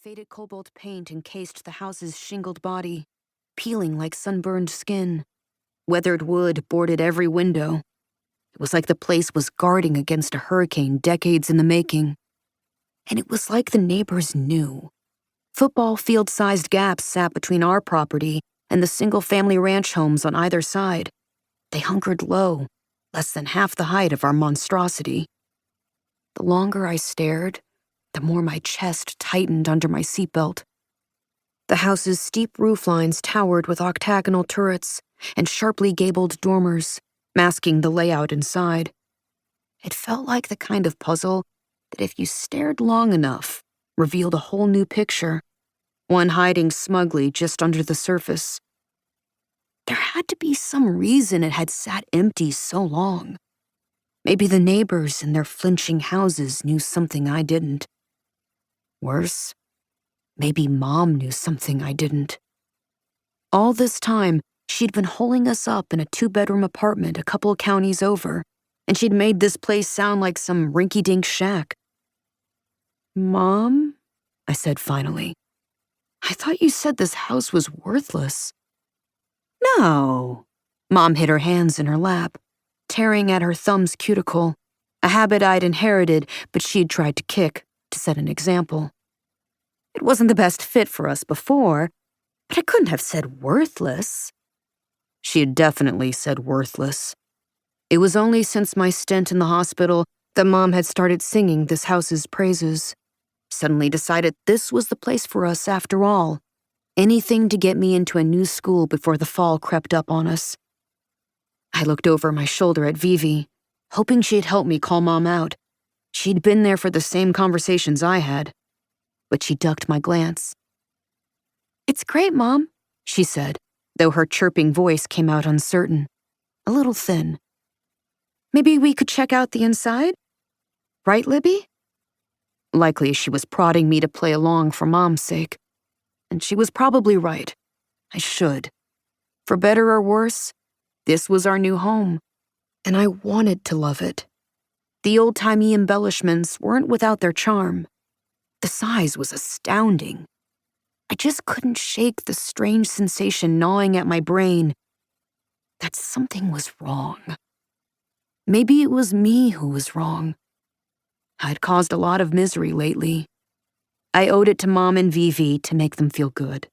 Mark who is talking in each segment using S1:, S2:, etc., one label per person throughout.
S1: Faded cobalt paint encased the house's shingled body, peeling like sunburned skin. Weathered wood boarded every window. It was like the place was guarding against a hurricane decades in the making. And it was like the neighbors knew. Football field-sized gaps sat between our property and the single-family ranch homes on either side. They hunkered low, less than half the height of our monstrosity. The longer I stared, the more my chest tightened under my seatbelt. The house's steep rooflines towered with octagonal turrets and sharply gabled dormers, masking the layout inside. It felt like the kind of puzzle that if you stared long enough, revealed a whole new picture, one hiding smugly just under the surface. There had to be some reason it had sat empty so long. Maybe the neighbors in their flinching houses knew something I didn't. Worse, maybe Mom knew something I didn't. All this time, she'd been holding us up in a 2-bedroom apartment a couple counties over, and she'd made this place sound like some rinky-dink shack. "Mom?" I said finally. "I thought you said this house was worthless." "No." Mom hid her hands in her lap, tearing at her thumb's cuticle, a habit I'd inherited but she'd tried to kick to set an example. "It wasn't the best fit for us before, but I couldn't have said worthless." She had definitely said worthless. It was only since my stint in the hospital that Mom had started singing this house's praises. Suddenly decided this was the place for us after all. Anything to get me into a new school before the fall crept up on us. I looked over my shoulder at Vivi, hoping she'd help me call Mom out. She'd been there for the same conversations I had. But she ducked my glance. "It's great, Mom," she said, though her chirping voice came out uncertain, a little thin. "Maybe we could check out the inside? Right, Libby?" Likely she was prodding me to play along for Mom's sake. And she was probably right. I should. For better or worse, this was our new home, and I wanted to love it. The old-timey embellishments weren't without their charm. The size was astounding. I just couldn't shake the strange sensation gnawing at my brain that something was wrong. Maybe it was me who was wrong. I'd caused a lot of misery lately. I owed it to Mom and Vivi to make them feel good.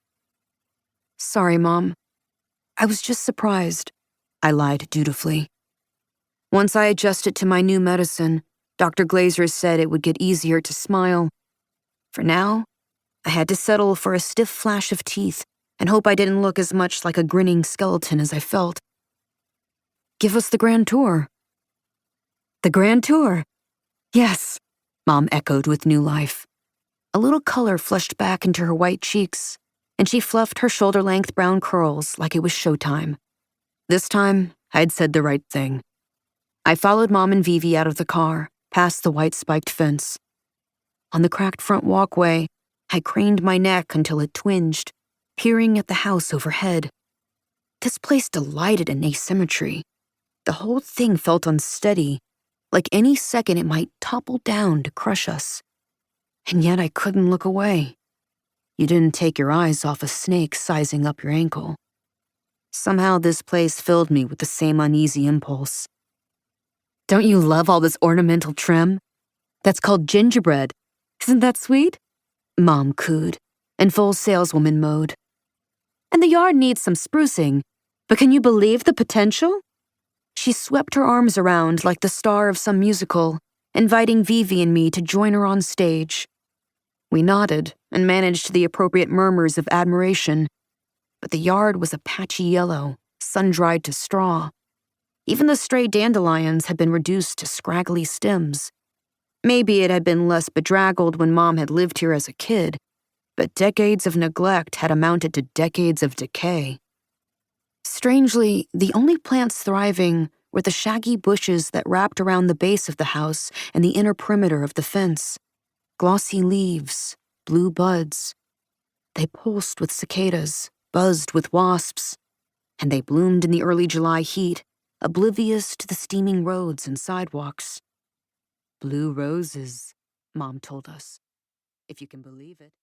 S1: "Sorry, Mom. I was just surprised," I lied dutifully. Once I adjusted to my new medicine, Dr. Glazer said it would get easier to smile. For now, I had to settle for a stiff flash of teeth and hope I didn't look as much like a grinning skeleton as I felt. "Give us the grand tour." "The grand tour?" "Yes," Mom echoed with new life. A little color flushed back into her white cheeks, and she fluffed her shoulder-length brown curls like it was showtime. This time, I'd said the right thing. I followed Mom and Vivi out of the car, past the white spiked fence. On the cracked front walkway, I craned my neck until it twinged, peering at the house overhead. This place delighted in asymmetry. The whole thing felt unsteady, like any second it might topple down to crush us. And yet I couldn't look away. You didn't take your eyes off a snake sizing up your ankle. Somehow this place filled me with the same uneasy impulse. "Don't you love all this ornamental trim? That's called gingerbread. Isn't that sweet?" Mom cooed, in full saleswoman mode. "And the yard needs some sprucing, but can you believe the potential?" She swept her arms around like the star of some musical, inviting Vivi and me to join her on stage. We nodded and managed the appropriate murmurs of admiration, but the yard was a patchy yellow, sun-dried to straw. Even the stray dandelions had been reduced to scraggly stems. Maybe it had been less bedraggled when Mom had lived here as a kid, but decades of neglect had amounted to decades of decay. Strangely, the only plants thriving were the shaggy bushes that wrapped around the base of the house and the inner perimeter of the fence. Glossy leaves, blue buds. They pulsed with cicadas, buzzed with wasps, and they bloomed in the early July heat, oblivious to the steaming roads and sidewalks. "Blue roses," Mom told us, if you can believe it.